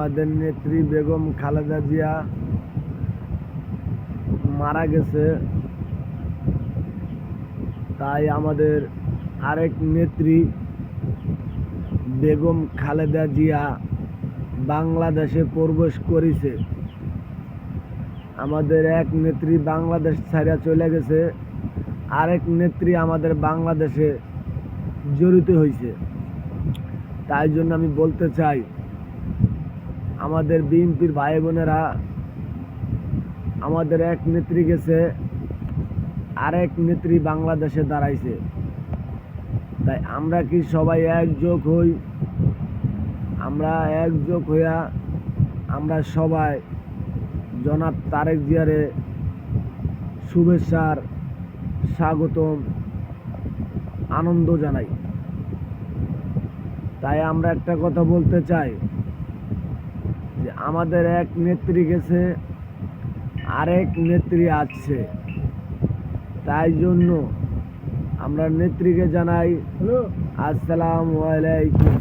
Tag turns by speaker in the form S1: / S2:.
S1: আমাদের নেত্রী বেগম খালেদা জিয়া মারা গেছে, তাই আমাদের আরেক নেত্রী বেগম খালেদা জিয়া বাংলাদেশে প্রবেশ করেছে। আমাদের এক নেত্রী বাংলাদেশ ছাড়া চলে গেছে, আরেক নেত্রী আমাদের বাংলাদেশে জড়িত হয়েছে। তাই জন্য আমি বলতে চাই, আমাদের বিএনপির ভাই বোনেরা, আমাদের এক নেত্রী গেছে, আরেক নেত্রী বাংলাদেশে দাঁড়াইছে। তাই আমরা কি সবাই একযোগ হই? আমরা একযোগ হইয়া আমরা সবাই জনাব তারেক জিয়ারে শুভেচ্ছার স্বাগতম আনন্দ জানাই। তাই আমরা একটা কথা বলতে চাই যে আমাদের এক নেত্রী গেছে, আরেক নেত্রী আসছে। তাই জন্য আমরা নেত্রীকে জানাই আসসালামু আলাইকুম।